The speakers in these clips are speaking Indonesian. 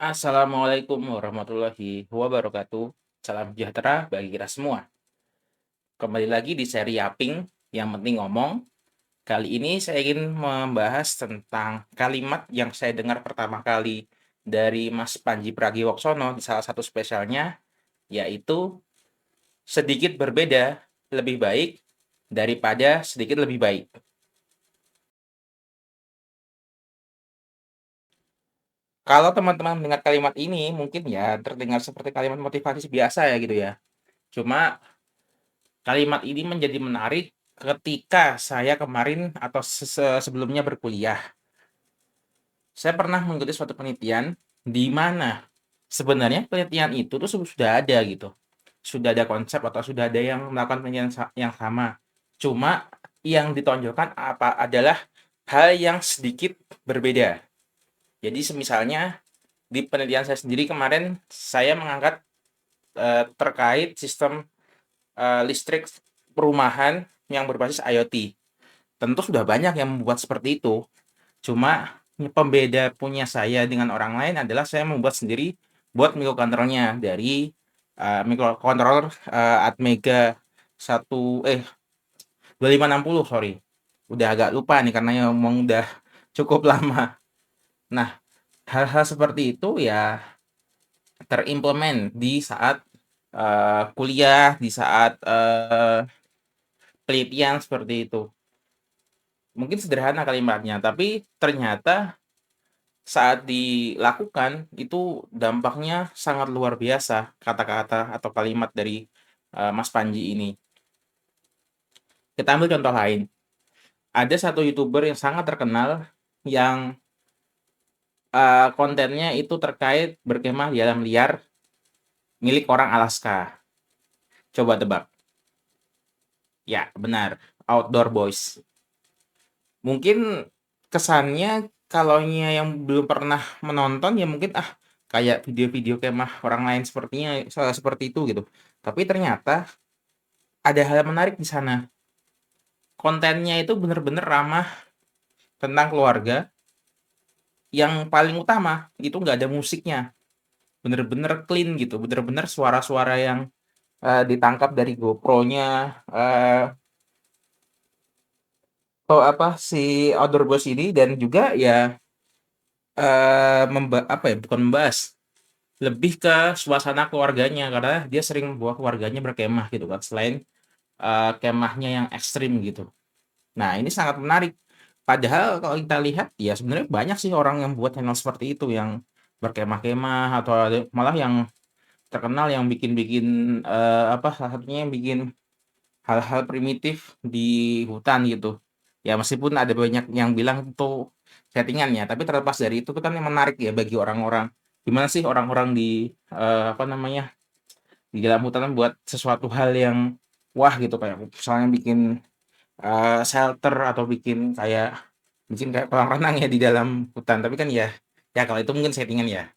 Assalamualaikum warahmatullahi wabarakatuh. Salam sejahtera bagi kita semua. Kembali lagi di seri Yaping, yang penting ngomong. Kali ini saya ingin membahas tentang kalimat yang saya dengar pertama kali dari Mas Panji Pragiwaksono di salah satu spesialnya, yaitu sedikit berbeda lebih baik daripada sedikit lebih baik. Kalau teman-teman mendengar kalimat ini, mungkin ya terdengar seperti kalimat motivasi biasa ya gitu ya. Cuma kalimat ini menjadi menarik ketika saya kemarin atau sebelumnya berkuliah. Saya pernah mengikuti suatu penelitian di mana sebenarnya penelitian itu tuh sudah ada gitu. Sudah ada konsep atau sudah ada yang melakukan penelitian yang sama. Cuma yang ditonjolkan apa adalah hal yang sedikit berbeda. Jadi semisalnya di penelitian saya sendiri kemarin saya mengangkat terkait sistem listrik perumahan yang berbasis IoT. Tentu sudah banyak yang membuat seperti itu. Cuma pembeda punya saya dengan orang lain adalah saya membuat sendiri buat microcontrollernya dari microcontroller Atmega 2560, sorry. Udah agak lupa nih karena yang ngomong udah cukup lama. Nah, hal-hal seperti itu ya terimplement di saat kuliah, di saat penelitian seperti itu. Mungkin sederhana kalimatnya, tapi ternyata saat dilakukan itu dampaknya sangat luar biasa, kata-kata atau kalimat dari Mas Panji ini. Kita ambil contoh lain. Ada satu YouTuber yang sangat terkenal yang kontennya itu terkait berkemah di alam liar milik orang Alaska. Coba tebak. Ya, benar. Outdoor Boys. Mungkin kesannya kalaunya yang belum pernah menonton ya mungkin kayak video-video kemah orang lain sepertinya seperti itu gitu. Tapi ternyata ada hal menarik di sana. Kontennya itu bener-bener ramah tentang keluarga. Yang paling utama itu nggak ada musiknya. Bener-bener clean gitu. Bener-bener suara-suara yang ditangkap dari GoPro-nya atau apa si Outdoor Boss ini, dan juga ya bukan membahas, lebih ke suasana keluarganya karena dia sering bawa keluarganya berkemah gitu kan, selain kemahnya yang ekstrim gitu. Nah, ini sangat menarik. Padahal kalau kita lihat ya sebenarnya banyak sih orang yang buat channel seperti itu yang berkemah-kemah, atau ada malah yang terkenal yang bikin-bikin salah satunya yang bikin hal-hal primitif di hutan gitu. Ya meskipun ada banyak yang bilang itu settingan ya, tapi terlepas dari itu tuh kan yang menarik ya bagi orang-orang. Gimana sih orang-orang di di dalam hutan buat sesuatu hal yang wah gitu, kayak misalnya bikin shelter atau bikin kayak kolam renang ya di dalam hutan. Tapi kan ya ya kalau itu mungkin settingan ya.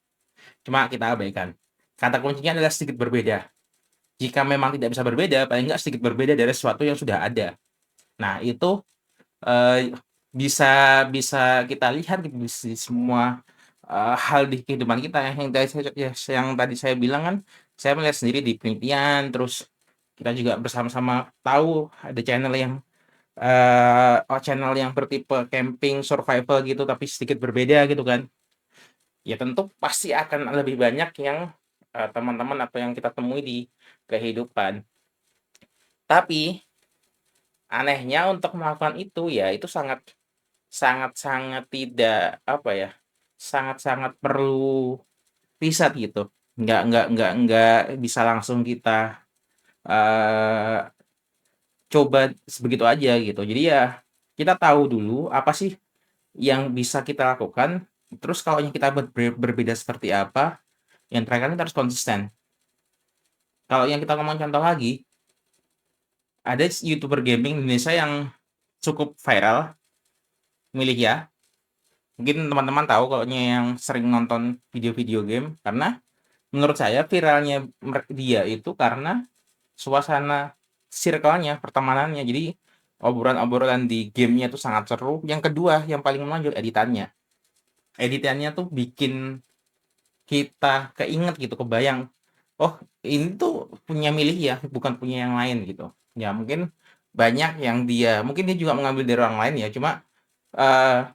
Cuma kita abaikan. Kata kuncinya adalah sedikit berbeda. Jika memang tidak bisa berbeda, paling nggak sedikit berbeda dari sesuatu yang sudah ada. Nah, itu bisa bisa kita lihat di semua hal di kehidupan kita ya, yang tadi saya bilang kan, saya melihat sendiri di penelitian, terus kita juga bersama-sama tahu ada channel yang bertipe camping, survival gitu, tapi sedikit berbeda gitu kan. Ya tentu pasti akan lebih banyak yang teman-teman atau yang kita temui di kehidupan. Tapi anehnya untuk melakukan itu ya itu sangat-sangat tidak apa ya, sangat-sangat perlu riset gitu. Nggak bisa langsung kita eee, coba sebegitu aja gitu. Jadi ya kita tahu dulu apa sih yang bisa kita lakukan, terus kalau yang kita berbeda seperti apa, yang terakhir kita harus konsisten. Kalau yang kita ngomong contoh lagi, ada YouTuber gaming Indonesia yang cukup viral, milih ya. Mungkin teman-teman tahu kalau yang sering nonton video-video game, karena menurut saya viralnya dia itu karena suasana circle-nya, pertemanannya. Jadi obrolan-obrolan di gamenya tuh sangat seru. Yang kedua, yang paling menonjol editannya. Editannya tuh bikin kita keinget gitu, kebayang, "Oh, ini tuh punya milih ya, bukan punya yang lain," gitu. Ya mungkin banyak yang mungkin dia juga mengambil dari orang lain ya, cuma, eee,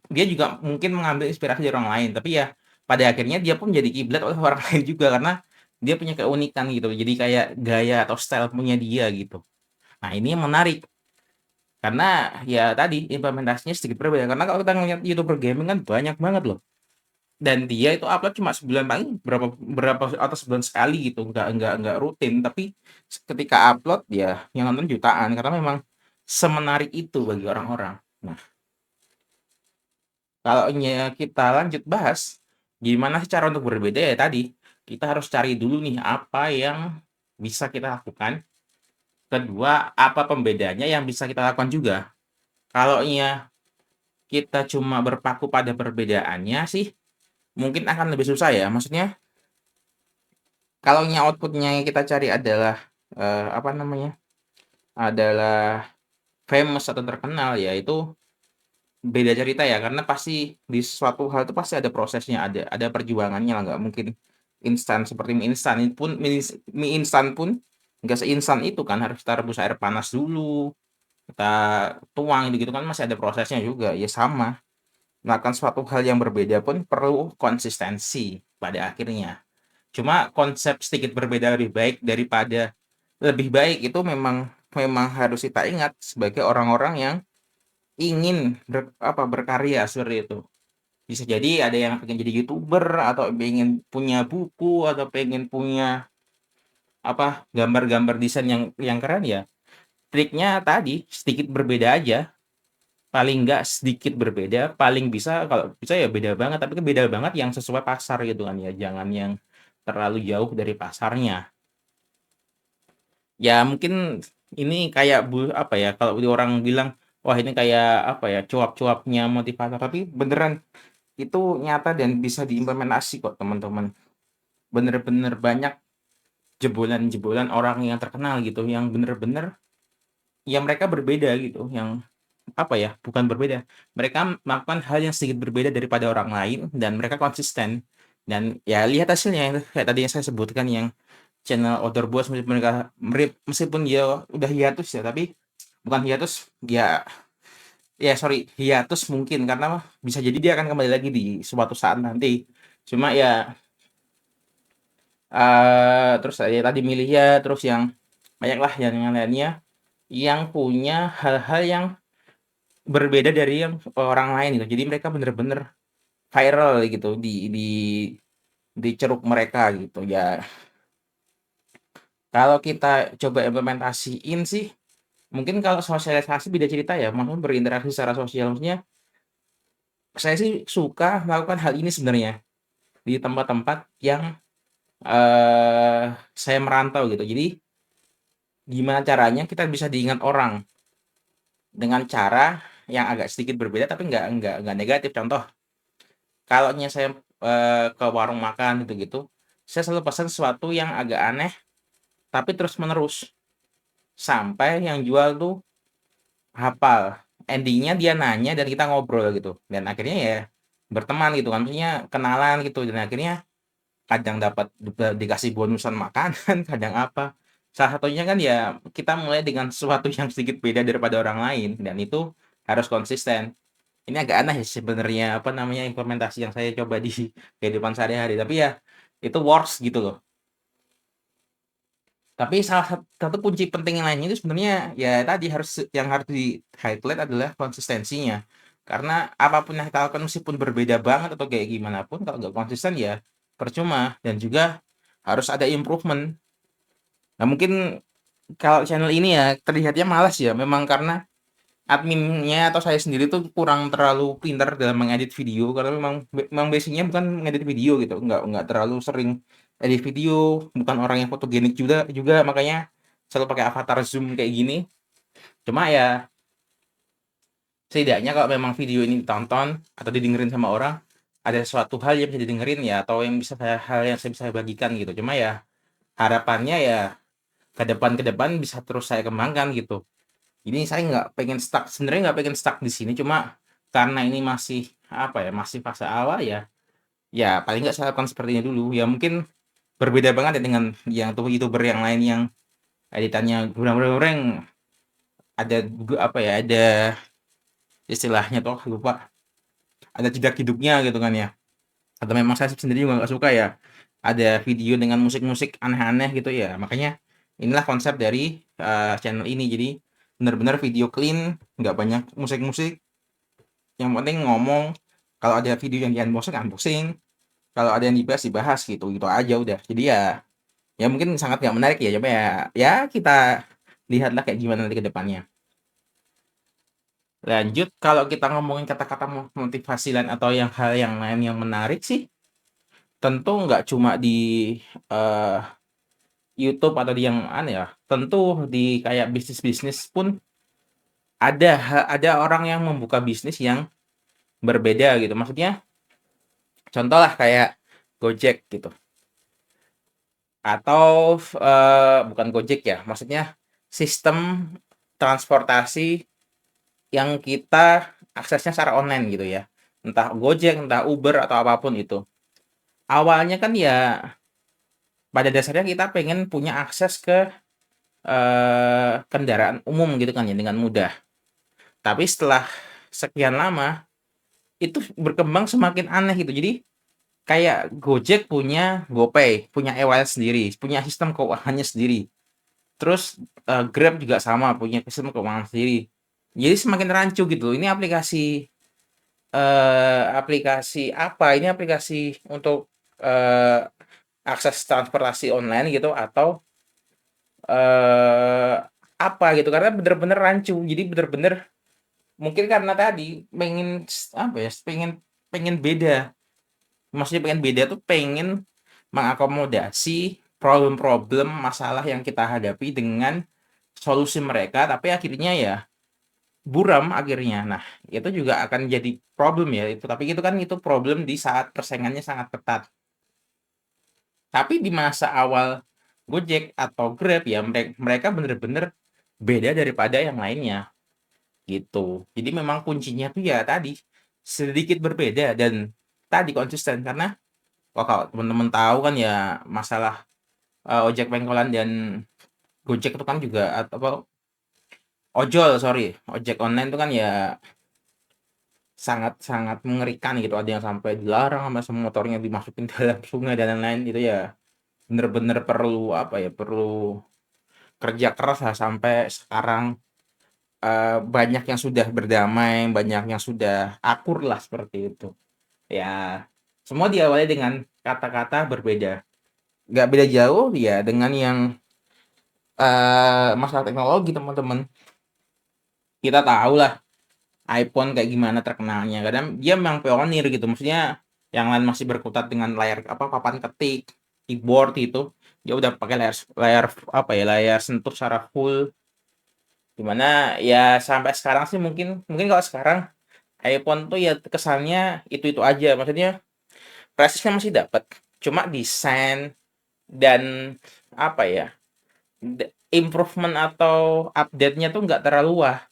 dia juga mungkin mengambil inspirasi dari orang lain, tapi ya pada akhirnya dia pun jadi kiblat oleh orang lain juga karena dia punya keunikan gitu. Jadi kayak gaya atau style punya dia gitu. Nah, ini yang menarik karena ya tadi implementasinya sedikit berbeda. Karena kalau kita ngelihat YouTuber gaming kan banyak banget loh. Dan dia itu upload cuma sebulan paling berapa berapa atau sebulan sekali gitu, nggak rutin, tapi ketika upload ya yang nonton jutaan karena memang semenarik itu bagi orang-orang. Nah, kalau kita lanjut bahas, gimana sih cara untuk berbeda ya tadi, kita harus cari dulu nih apa yang bisa kita lakukan, kedua apa pembedanya yang bisa kita lakukan juga. Kalau kita cuma berpaku pada perbedaannya sih, mungkin akan lebih susah ya, maksudnya kalau output-nya yang kita cari adalah, apa namanya, adalah famous atau terkenal, ya itu beda cerita ya, karena pasti di suatu hal itu pasti ada prosesnya, ada perjuangannya lah, nggak mungkin instan seperti mie instan itu pun mie instan pun nggak seinstan itu kan, harus kita rebus air panas dulu, kita tuang gitu-gitu kan masih ada prosesnya juga. Ya sama, melakukan suatu hal yang berbeda pun perlu konsistensi pada akhirnya. Cuma konsep sedikit berbeda lebih baik itu memang memang harus kita ingat sebagai orang-orang yang ingin berkarya seperti itu. Bisa jadi ada yang pengen jadi YouTuber atau pengen punya buku atau pengen punya gambar-gambar desain yang keren ya. Triknya tadi sedikit berbeda aja, paling nggak sedikit berbeda, paling bisa kalau bisa ya beda banget, tapi kan beda banget yang sesuai pasar gitu kan ya, jangan yang terlalu jauh dari pasarnya. Ya mungkin ini kayak kalau orang bilang, "Wah ini kayak cuap-cuapnya motivator," tapi beneran itu nyata dan bisa diimplementasi kok teman-teman. Bener-bener banyak jebolan-jebolan orang yang terkenal gitu, yang bener-bener ya mereka berbeda gitu, yang bukan berbeda, mereka melakukan hal yang sedikit berbeda daripada orang lain dan mereka konsisten. Dan ya lihat hasilnya, kayak tadi yang saya sebutkan yang channel Outdoor Boss meskipun dia udah hiatus ya, tapi bukan hiatus, hiatus mungkin karena bisa jadi dia akan kembali lagi di suatu saat nanti. Cuma ya, terus ya tadi milihnya, terus yang banyaklah yang lainnya, yang punya hal-hal yang berbeda dari yang orang lain gitu. Jadi mereka bener-bener viral gitu di ceruk mereka gitu. Ya kalau kita coba implementasiin sih, mungkin kalau sosialisasi beda cerita ya, maksudnya berinteraksi secara sosial. Maksudnya saya sih suka melakukan hal ini sebenarnya di tempat-tempat yang, saya merantau gitu. Jadi gimana caranya kita bisa diingat orang dengan cara yang agak sedikit berbeda tapi nggak negatif. Contoh, kalau saya, ke warung makan gitu-gitu, saya selalu pesan sesuatu yang agak aneh tapi terus-menerus, sampai yang jual tuh hafal. Ending-nya dia nanya dan kita ngobrol gitu, dan akhirnya ya berteman gitu kan, maksudnya kenalan gitu, dan akhirnya kadang dapat dikasih bonusan makanan, kadang apa. Salah satunya kan ya kita mulai dengan sesuatu yang sedikit beda daripada orang lain dan itu harus konsisten. Ini agak aneh sih sebenarnya, implementasi yang saya coba di kehidupan sehari-hari, tapi ya itu works gitu loh. Tapi salah satu kunci penting yang lainnya itu sebenarnya ya tadi yang harus di-highlight adalah konsistensinya. Karena apapun yang kita lakukan meskipun berbeda banget atau kayak gimana pun kalau nggak konsisten ya percuma dan juga harus ada improvement. Nah mungkin kalau channel ini ya terlihatnya malas ya memang karena adminnya atau saya sendiri tuh kurang terlalu pintar dalam mengedit video karena memang basic-nya bukan ngedit video gitu, nggak terlalu sering edit video, bukan orang yang fotogenik juga juga makanya selalu pakai avatar zoom kayak gini. Cuma ya setidaknya kalau memang video ini ditonton atau didengerin sama orang, ada suatu hal yang bisa didengerin ya atau hal yang saya bisa bagikan gitu. Cuma ya harapannya ya ke depan bisa terus saya kembangkan gitu. Ini saya nggak pengen stuck, sebenarnya nggak pengen stuck di sini, cuma karena ini masih, masih fase awal ya, Ya paling nggak saya lakukan seperti ini dulu, ya mungkin berbeda banget ya dengan yang youtuber yang lain yang editannya goreng-goreng, ada apa ya, ada istilahnya tuh lupa, ada jejak hidupnya gitu kan ya. Atau memang saya sendiri juga nggak suka ya, ada video dengan musik-musik aneh-aneh gitu ya. Makanya inilah konsep dari channel ini. Jadi benar-benar video clean, nggak banyak musik-musik. Yang penting ngomong. Kalau ada video yang di unboxing, unboxing. Kalau ada yang dibahas, dibahas gitu. Gitu aja udah. Jadi ya, ya mungkin sangat nggak menarik ya. Coba ya, ya kita lihatlah kayak gimana nanti ke depannya. Lanjut, kalau kita ngomongin kata-kata motivasi lain atau yang hal yang lain yang menarik sih, tentu nggak cuma di eh, YouTube atau di yang aneh ya, tentu di kayak bisnis-bisnis pun ada orang yang membuka bisnis yang berbeda gitu. Maksudnya contoh lah kayak Gojek gitu. Atau bukan Gojek ya, maksudnya sistem transportasi yang kita aksesnya secara online gitu ya. Entah Gojek, entah Uber atau apapun itu. Awalnya kan ya pada dasarnya kita pengen punya akses ke kendaraan umum gitu kan ya dengan mudah. Tapi setelah sekian lama, itu berkembang semakin aneh gitu. Jadi kayak Gojek punya GoPay, punya e-wallet sendiri, punya sistem keuangannya sendiri. Terus Grab juga sama, punya sistem keuangan sendiri. Jadi semakin rancu gitu. Ini aplikasi aplikasi apa? Ini aplikasi untuk akses transportasi online gitu atau eh apa gitu? Karena bener-bener rancu. Jadi bener-bener mungkin karena tadi pengen apa ya? Pengen beda. Maksudnya pengen beda tuh pengen mengakomodasi problem-problem masalah yang kita hadapi dengan solusi mereka, tapi akhirnya ya buram akhirnya. Nah, itu juga akan jadi problem ya itu. Tapi itu kan itu problem di saat persaingannya sangat ketat. Tapi di masa awal Gojek atau Grab ya mereka bener-bener beda daripada yang lainnya gitu. Jadi memang kuncinya tuh ya tadi sedikit berbeda dan tadi konsisten karena kalau teman-teman tahu kan ya masalah ojek pengkolan dan Gojek itu kan juga atau apa ojol sorry ojek online itu kan ya sangat-sangat mengerikan gitu, ada yang sampai dilarang sama semua motornya dimasukin dalam sungai dan lain-lain itu ya bener-bener perlu apa ya perlu kerja keras lah sampai sekarang banyak yang sudah berdamai, banyak yang sudah akur lah seperti itu ya. Semua diawali dengan kata-kata berbeda, nggak beda jauh ya dengan yang masalah teknologi teman-teman. Kita tahu lah iPhone kayak gimana terkenalnya, kadang dia memang pionir gitu, maksudnya yang lain masih berkutat dengan layar apa papan ketik, keyboard itu, dia udah pakai layar layar apa ya layar sentuh secara full, dimana ya sampai sekarang sih mungkin mungkin kalau sekarang iPhone tuh ya kesannya itu aja, maksudnya presisnya masih dapat, cuma desain dan apa ya improvement atau update-nya tuh nggak terlalu wah.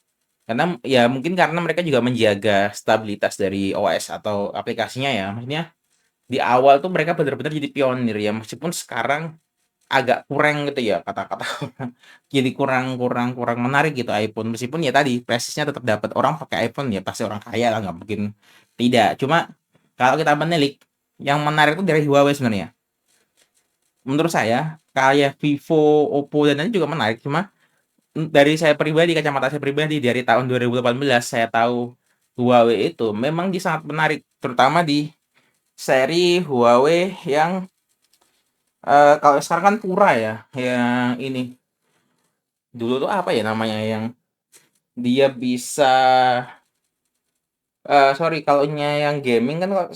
Karena ya mungkin karena mereka juga menjaga stabilitas dari OS atau aplikasinya ya. Maksudnya di awal tuh mereka benar-benar jadi pionir ya, meskipun sekarang agak kurang gitu ya kata-kata orang. Jadi kurang kurang kurang menarik gitu iPhone. Meskipun ya tadi presisnya tetap dapat. Orang pakai iPhone ya pasti orang kaya lah, nggak mungkin tidak. Cuma kalau kita menilik, yang menarik itu dari Huawei sebenarnya. Menurut saya kayak Vivo, Oppo dan lain juga menarik. Cuma dari saya pribadi, kacamata saya pribadi dari tahun 2018 saya tahu Huawei itu memang dia sangat menarik, terutama di seri Huawei yang kalau sekarang kan Pura ya, yang ini dulu tuh apa ya namanya yang dia bisa sorry kalau yang gaming kan kok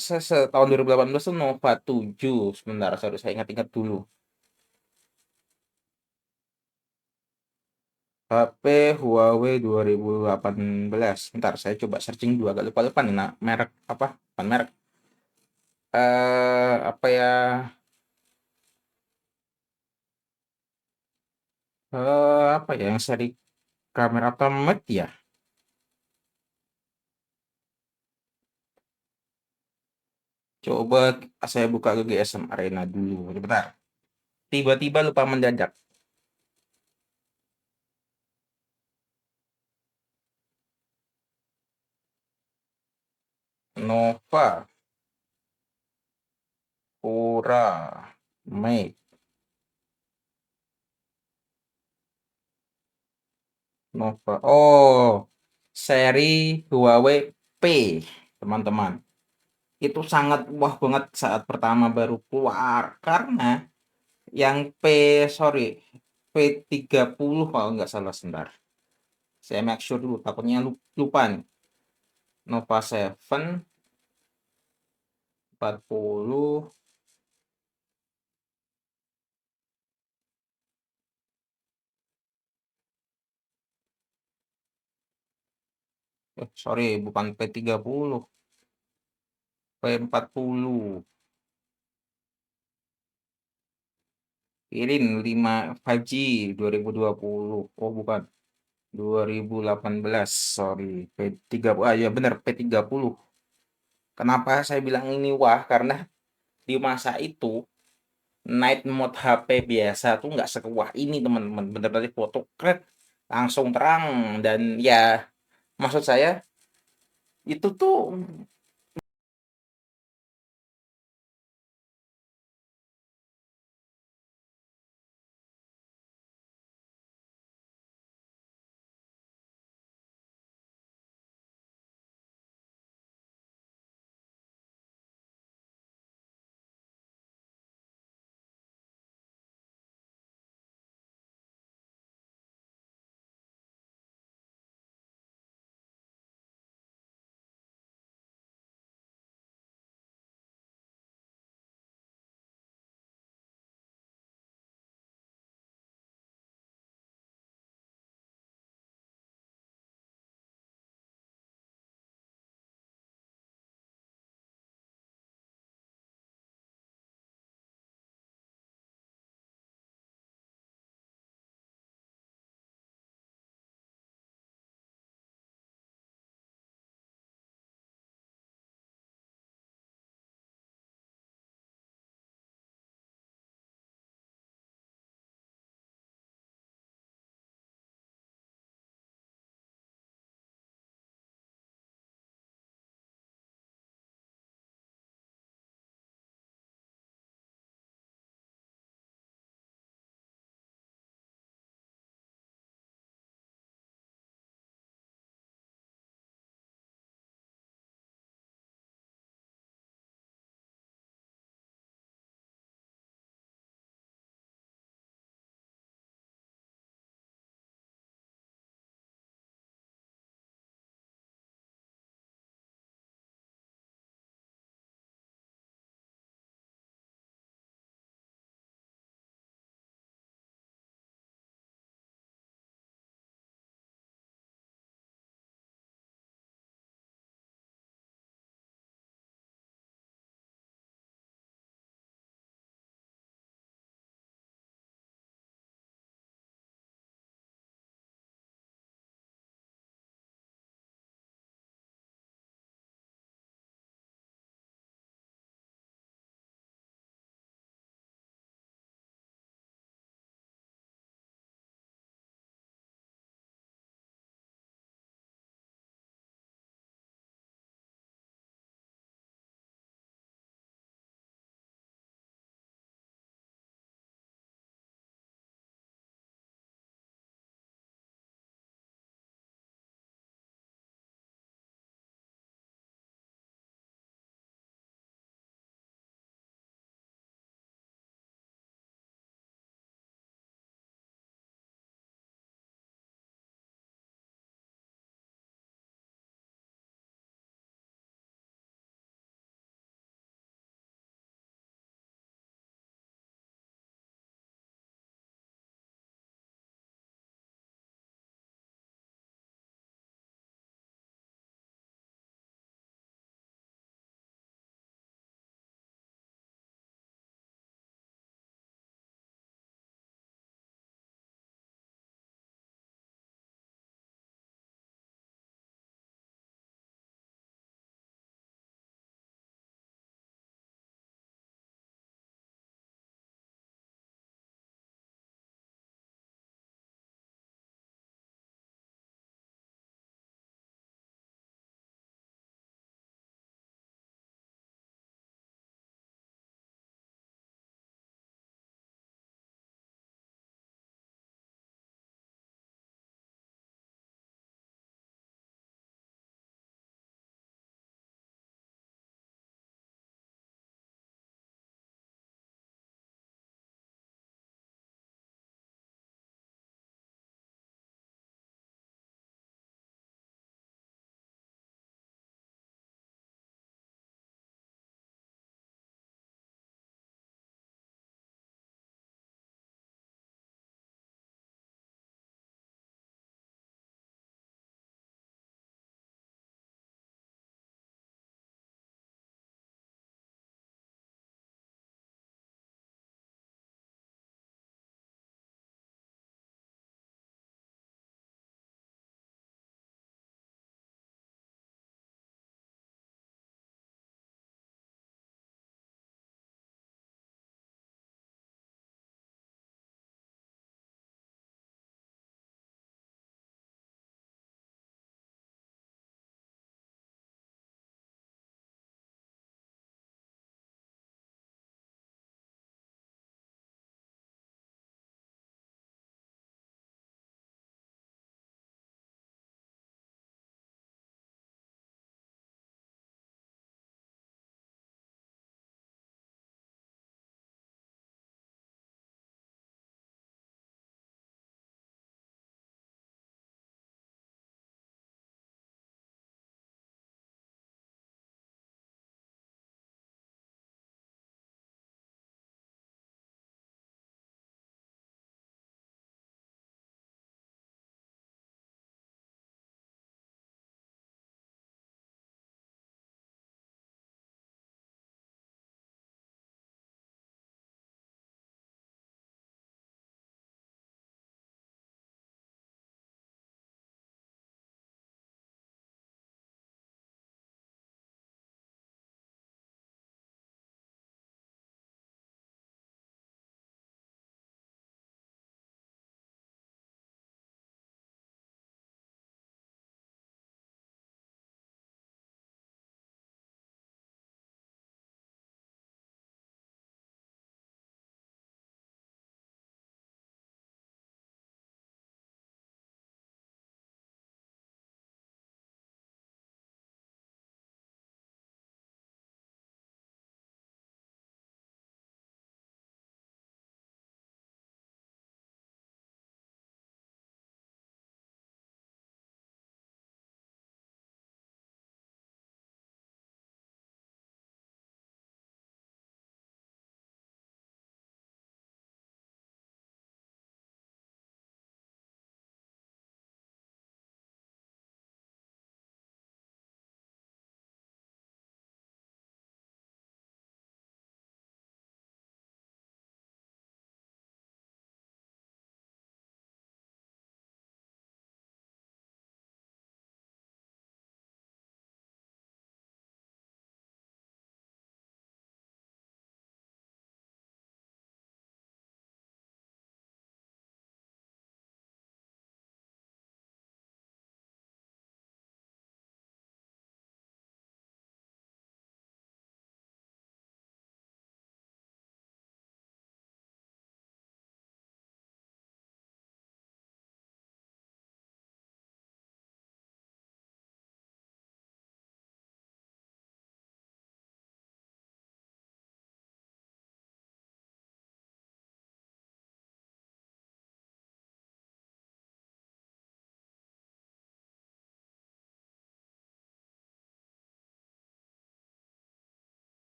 tahun 2018 tuh Nova 7 sebentar sorry saya ingat-ingat dulu. HP Huawei 2018. Bentar, saya coba searching dulu agak lupa-lupa nih merek apa? Bukan merek. Apa ya? Apa ya yang seri kamera automatic ya? Coba saya buka ke GSM Arena dulu, sebentar. Tiba-tiba lupa mendadak. Nova, Pura, Mate, Nova. Oh, seri Huawei P, teman-teman. Itu sangat wah banget saat pertama baru keluar karena yang sorry, P30 kalau nggak salah, sebentar. Saya make sure dulu, takutnya lupa nih. Nova 7 40. Sorry, bukan P30, P40. Kirin 5G 2020. Oh, bukan. 2018, sorry. P30. Ah, ya benar, P30. Kenapa saya bilang ini wah? Karena di masa itu night mode HP biasa tuh nggak sekuah ini, teman-teman. Bener-bener foto keren, langsung terang, dan ya maksud saya itu tuh